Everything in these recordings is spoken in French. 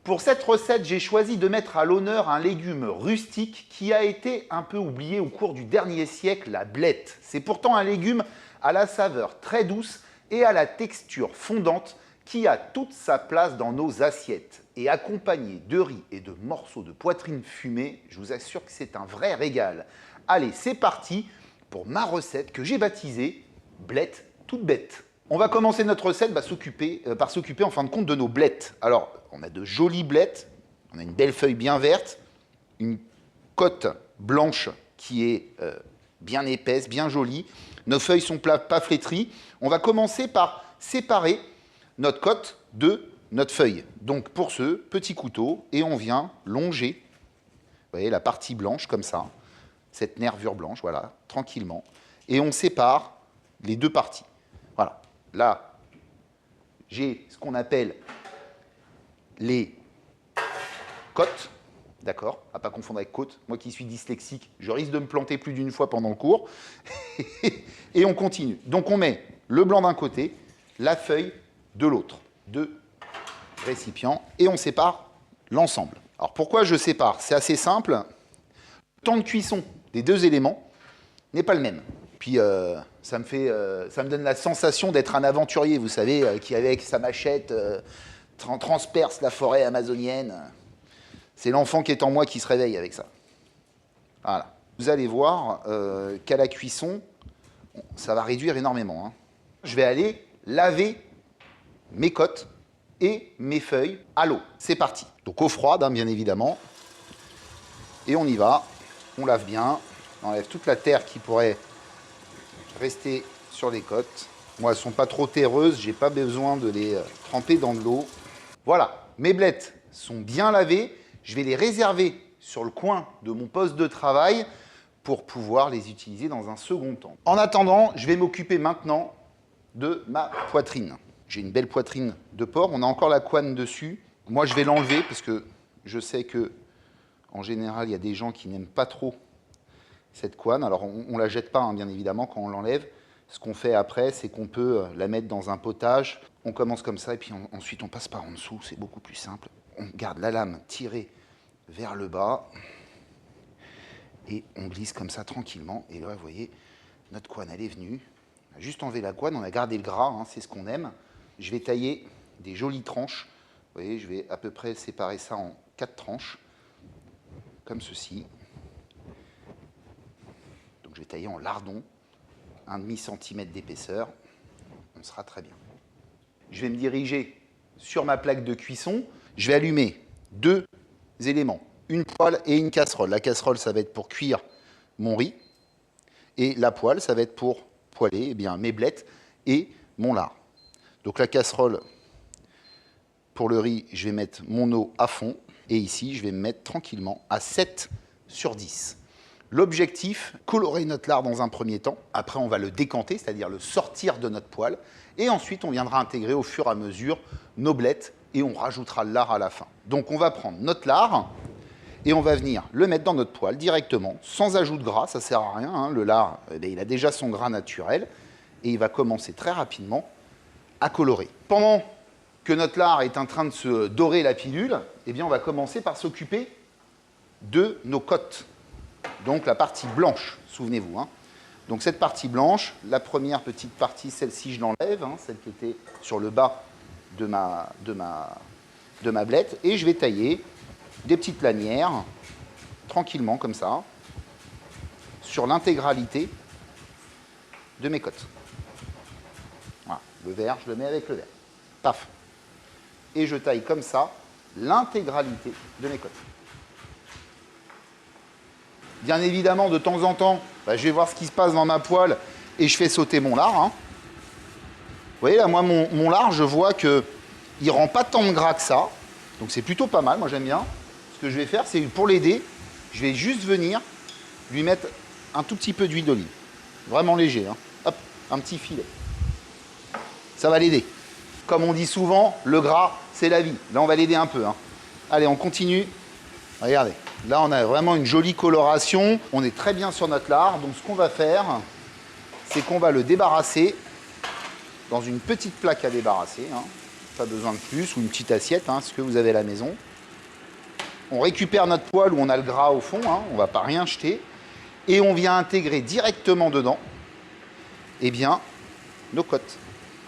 Pour cette recette, j'ai choisi de mettre à l'honneur un légume rustique qui a été un peu oublié au cours du dernier siècle, la blette. C'est pourtant un légume à la saveur très douce et à la texture fondante qui a toute sa place dans nos assiettes. Et accompagné de riz et de morceaux de poitrine fumée, je vous assure que c'est un vrai régal. Allez, c'est parti pour ma recette que j'ai baptisée « Blette toute bête ». On va commencer notre recette par s'occuper en fin de compte de nos blettes. Alors, on a de jolies blettes, on a une belle feuille bien verte, une côte blanche qui est bien épaisse, bien jolie. Nos feuilles sont pas flétries. On va commencer par séparer notre côte de notre feuille. Donc pour ce, petit couteau, et on vient longer, vous voyez, la partie blanche comme ça, cette nervure blanche, voilà, tranquillement. Et on sépare les deux parties. Voilà. Là, j'ai ce qu'on appelle les côtes, d'accord, à ne pas confondre avec côte. Moi qui suis dyslexique, je risque de me planter plus d'une fois pendant le cours. Et on continue. Donc on met le blanc d'un côté, la feuille de l'autre. Deux récipients, et on sépare l'ensemble. Alors pourquoi je sépare? C'est assez simple. Le temps de cuisson des deux éléments n'est pas le même. Puis ça me donne la sensation d'être un aventurier, vous savez, qui avec sa machette transperce la forêt amazonienne. C'est l'enfant qui est en moi qui se réveille avec ça. Voilà. Vous allez voir qu'à la cuisson, ça va réduire énormément. Je vais aller laver mes côtes et mes feuilles à l'eau. C'est parti. Donc eau froide, bien évidemment. Et on y va. On lave bien. On enlève toute la terre qui pourrait rester sur les côtes. Moi, elles ne sont pas trop terreuses. Je n'ai pas besoin de les tremper dans de l'eau. Voilà. Mes blettes sont bien lavées. Je vais les réserver sur le coin de mon poste de travail pour pouvoir les utiliser dans un second temps. En attendant, je vais m'occuper maintenant de ma poitrine. J'ai une belle poitrine de porc, on a encore la couenne dessus. Moi, je vais l'enlever parce que je sais que, en général, il y a des gens qui n'aiment pas trop cette couenne. Alors, on ne la jette pas, bien évidemment, quand on l'enlève. Ce qu'on fait après, c'est qu'on peut la mettre dans un potage. On commence comme ça et puis ensuite, on passe par en dessous. C'est beaucoup plus simple. On garde la lame tirée vers le bas et on glisse comme ça tranquillement. Et là, vous voyez, notre couenne, elle est venue. On a juste enlevé la couenne, on a gardé le gras, c'est ce qu'on aime. Je vais tailler des jolies tranches. Vous voyez, je vais à peu près séparer ça en 4 tranches, comme ceci. Donc je vais tailler en lardons, 1,5 cm d'épaisseur. On sera très bien. Je vais me diriger sur ma plaque de cuisson. Je vais allumer 2 éléments, une poêle et une casserole. La casserole, ça va être pour cuire mon riz. Et la poêle, ça va être pour poêler mes blettes et mon lard. Donc la casserole, pour le riz, je vais mettre mon eau à fond. Et ici, je vais me mettre tranquillement à 7/10. L'objectif, colorer notre lard dans un premier temps. Après, on va le décanter, c'est-à-dire le sortir de notre poêle. Et ensuite, on viendra intégrer au fur et à mesure nos blettes et on rajoutera le lard à la fin. Donc on va prendre notre lard et on va venir le mettre dans notre poêle directement, sans ajout de gras, ça ne sert à rien. Le lard, il a déjà son gras naturel et il va commencer très rapidement à colorer. Pendant que notre lard est en train de se dorer la pilule, on va commencer par s'occuper de nos côtes. Donc la partie blanche, souvenez-vous. Donc cette partie blanche, la première petite partie, celle-ci je l'enlève, celle qui était sur le bas de ma blette, et je vais tailler des petites lanières, tranquillement comme ça, sur l'intégralité de mes côtes. Voilà, le vert, je le mets avec le vert. Paf. Et je taille comme ça l'intégralité de mes côtes. Bien évidemment, de temps en temps, je vais voir ce qui se passe dans ma poêle et je fais sauter mon lard. Vous voyez, là, moi, mon lard, je vois qu'il ne rend pas tant de gras que ça. Donc, c'est plutôt pas mal. Moi, j'aime bien. Ce que je vais faire, c'est pour l'aider, je vais juste venir lui mettre un tout petit peu d'huile d'olive. Vraiment léger. Hop, un petit filet. Ça va l'aider. Comme on dit souvent, le gras, c'est la vie. Là, on va l'aider un peu. Allez, on continue. Regardez. Là, on a vraiment une jolie coloration. On est très bien sur notre lard. Donc, ce qu'on va faire, c'est qu'on va le débarrasser dans une petite plaque à débarrasser. Pas besoin de plus, ou une petite assiette, ce que vous avez à la maison. On récupère notre poêle où on a le gras au fond, hein, on ne va pas rien jeter. Et on vient intégrer directement dedans, eh bien, nos côtes.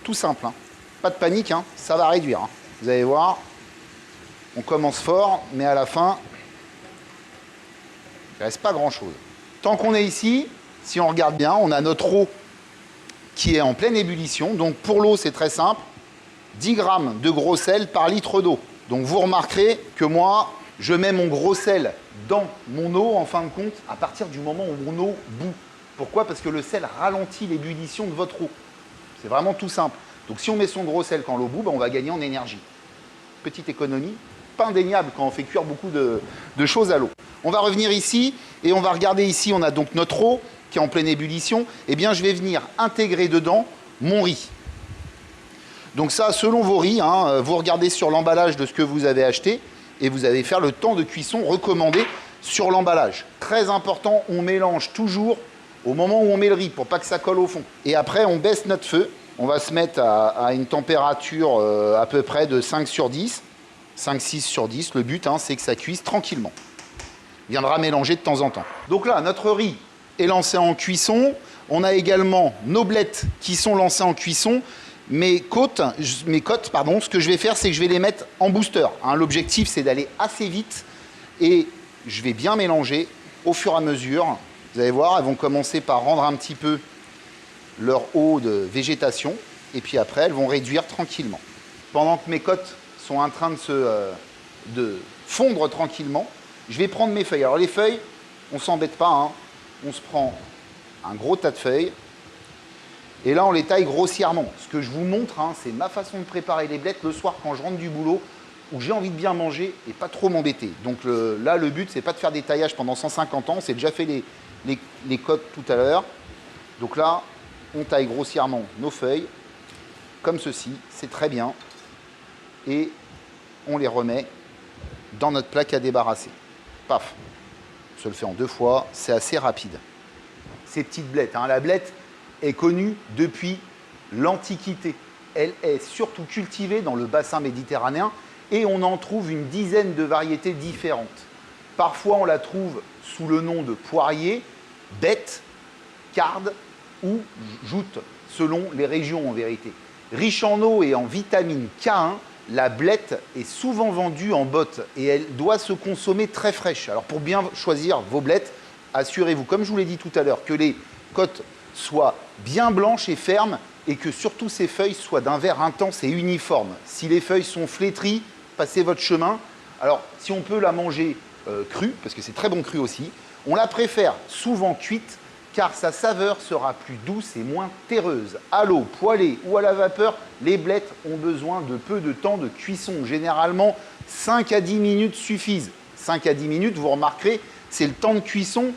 Tout simple, hein. Pas de panique, hein, ça va réduire. Hein. Vous allez voir, on commence fort, mais à la fin, il ne reste pas grand-chose. Tant qu'on est ici, si on regarde bien, on a notre eau qui est en pleine ébullition. Donc pour l'eau, c'est très simple, 10 grammes de gros sel par litre d'eau. Donc vous remarquerez que moi, je mets mon gros sel dans mon eau, en fin de compte, à partir du moment où mon eau bout. Pourquoi? Parce que le sel ralentit l'ébullition de votre eau. C'est vraiment tout simple. Donc si on met son gros sel quand l'eau bout, ben, on va gagner en énergie. Petite économie, pas indéniable quand on fait cuire beaucoup de choses à l'eau. On va revenir ici et on va regarder ici, on a donc notre eau qui est en pleine ébullition. Eh bien, je vais venir intégrer dedans mon riz. Donc ça, selon vos riz, hein, vous regardez sur l'emballage de ce que vous avez acheté et vous allez faire le temps de cuisson recommandé sur l'emballage. Très important, on mélange toujours au moment où on met le riz pour pas que ça colle au fond. Et après, on baisse notre feu. On va se mettre à une température à peu près de 5 sur 10, 5-6 sur 10. Le but, hein, c'est que ça cuise tranquillement. Il viendra mélanger de temps en temps. Donc là, notre riz est lancé en cuisson. On a également nos blettes qui sont lancées en cuisson. Mes côtes, ce que je vais faire, c'est que je vais les mettre en booster. Hein, l'objectif, c'est d'aller assez vite et je vais bien mélanger au fur et à mesure. Vous allez voir, elles vont commencer par rendre un petit peu leur eau de végétation et puis après, elles vont réduire tranquillement. Pendant que mes côtes sont en train de fondre tranquillement, je vais prendre mes feuilles. Alors les feuilles, on ne s'embête pas, hein. On se prend un gros tas de feuilles. Et là, on les taille grossièrement. Ce que je vous montre, hein, c'est ma façon de préparer les blettes le soir quand je rentre du boulot, où j'ai envie de bien manger et pas trop m'embêter. Donc là, le but, c'est pas de faire des taillages pendant 150 ans. C'est déjà fait les côtes tout à l'heure. Donc là, on taille grossièrement nos feuilles, comme ceci. C'est très bien. Et on les remet dans notre plaque à débarrasser. Paf. On se le fait en 2 fois. C'est assez rapide. Ces petites blettes, hein, la blette est connue depuis l'Antiquité. Elle est surtout cultivée dans le bassin méditerranéen et on en trouve une dizaine de variétés différentes. Parfois, on la trouve sous le nom de poirier, bête, carde ou joute, selon les régions en vérité. Riche en eau et en vitamine K1, la blette est souvent vendue en botte et elle doit se consommer très fraîche. Alors pour bien choisir vos blettes, assurez-vous, comme je vous l'ai dit tout à l'heure, que les côtes soient bien blanches et fermes et que surtout ces feuilles soient d'un vert intense et uniforme. Si les feuilles sont flétries, passez votre chemin. Alors si on peut la manger crue, parce que c'est très bon cru aussi, on la préfère souvent cuite car sa saveur sera plus douce et moins terreuse. À l'eau, poêlée ou à la vapeur, les blettes ont besoin de peu de temps de cuisson. Généralement, 5 à 10 minutes suffisent. 5 à 10 minutes, vous remarquerez, c'est le temps de cuisson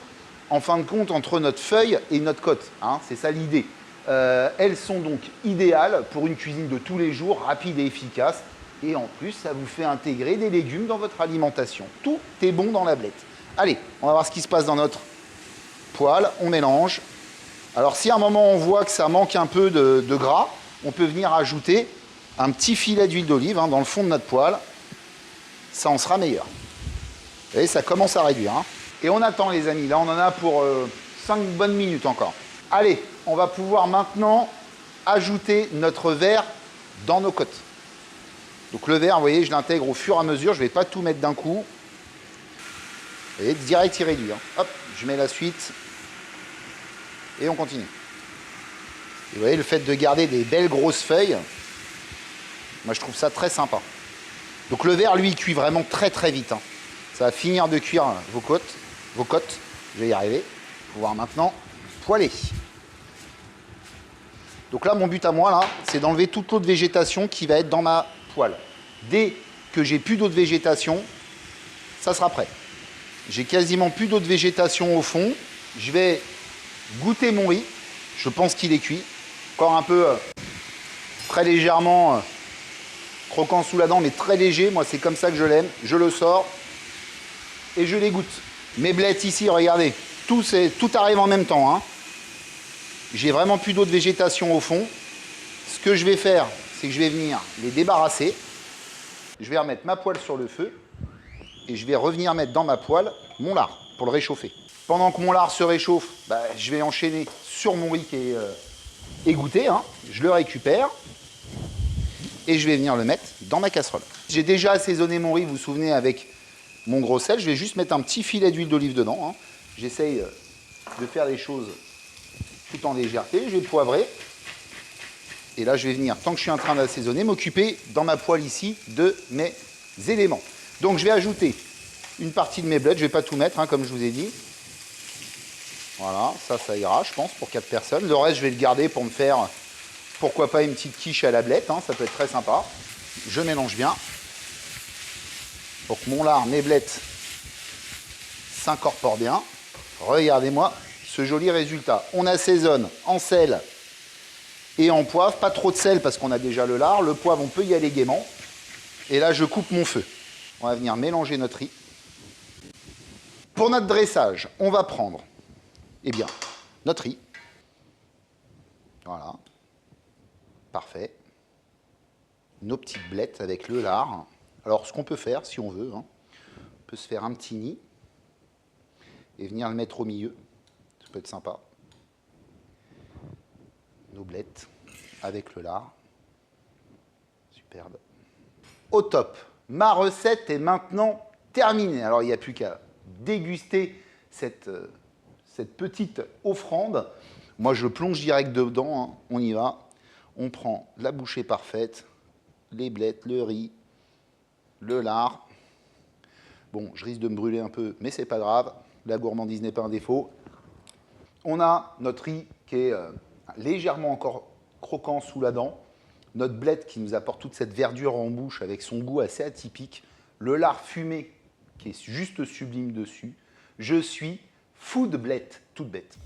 en fin de compte, entre notre feuille et notre côte. Hein, c'est ça l'idée. Elles sont donc idéales pour une cuisine de tous les jours, rapide et efficace. Et en plus, ça vous fait intégrer des légumes dans votre alimentation. Tout est bon dans la blette. Allez, on va voir ce qui se passe dans notre poêle. On mélange. Alors, si à un moment, on voit que ça manque un peu de gras, on peut venir ajouter un petit filet d'huile d'olive, hein, dans le fond de notre poêle. Ça en sera meilleur. Vous voyez, ça commence à réduire. Hein. Et on attend les amis, là on en a pour 5 bonnes minutes encore. Allez, on va pouvoir maintenant ajouter notre verre dans nos côtes. Donc le verre, vous voyez, je l'intègre au fur et à mesure, je ne vais pas tout mettre d'un coup. Vous voyez, direct il réduit. Hein. Hop, je mets la suite et on continue. Et vous voyez, le fait de garder des belles grosses feuilles, moi je trouve ça très sympa. Donc le verre, lui, il cuit vraiment très très vite. Hein. Ça va finir de cuire vos côtes, je vais y arriver. Pouvoir maintenant poêler. Donc là, mon but à moi, là, c'est d'enlever toute l'eau de végétation qui va être dans ma poêle. Dès que j'ai plus d'eau de végétation, ça sera prêt. J'ai quasiment plus d'eau de végétation au fond. Je vais goûter mon riz. Je pense qu'il est cuit. Encore un peu, très légèrement croquant sous la dent, mais très léger. Moi, c'est comme ça que je l'aime. Je le sors et je les goûte. Mes blettes ici, regardez, tout arrive en même temps. Hein. J'ai vraiment plus d'eau de végétation au fond. Ce que je vais faire, c'est que je vais venir les débarrasser. Je vais remettre ma poêle sur le feu et je vais revenir mettre dans ma poêle mon lard pour le réchauffer. Pendant que mon lard se réchauffe, je vais enchaîner sur mon riz qui est égoutté. Hein. Je le récupère et je vais venir le mettre dans ma casserole. J'ai déjà assaisonné mon riz, vous vous souvenez, avec mon gros sel. Je vais juste mettre un petit filet d'huile d'olive dedans. Hein. J'essaye de faire les choses tout en légèreté. Je vais poivrer. Et là, je vais venir, tant que je suis en train d'assaisonner, m'occuper dans ma poêle ici de mes éléments. Donc, je vais ajouter une partie de mes blettes. Je ne vais pas tout mettre, hein, comme je vous ai dit. Voilà, ça ira, je pense, pour 4 personnes. Le reste, je vais le garder pour me faire, pourquoi pas, une petite quiche à la blette. Hein, ça peut être très sympa. Je mélange bien pour que mon lard, mes blettes s'incorporent bien. Regardez-moi ce joli résultat. On assaisonne en sel et en poivre. Pas trop de sel parce qu'on a déjà le lard. Le poivre, on peut y aller gaiement. Et là, je coupe mon feu. On va venir mélanger notre riz. Pour notre dressage, on va prendre notre riz. Voilà. Parfait. Nos petites blettes avec le lard. Alors, ce qu'on peut faire, si on veut, hein, on peut se faire un petit nid et venir le mettre au milieu. Ça peut être sympa. Nos blettes avec le lard. Superbe. Au top. Ma recette est maintenant terminée. Alors, il n'y a plus qu'à déguster cette petite offrande. Moi, je plonge direct dedans. Hein. On y va. On prend la bouchée parfaite, les blettes, le riz, le lard. Bon, je risque de me brûler un peu, mais c'est pas grave. La gourmandise n'est pas un défaut. On a notre riz qui est légèrement encore croquant sous la dent. Notre blette qui nous apporte toute cette verdure en bouche avec son goût assez atypique. Le lard fumé qui est juste sublime dessus. Je suis fou de blette, toute bête.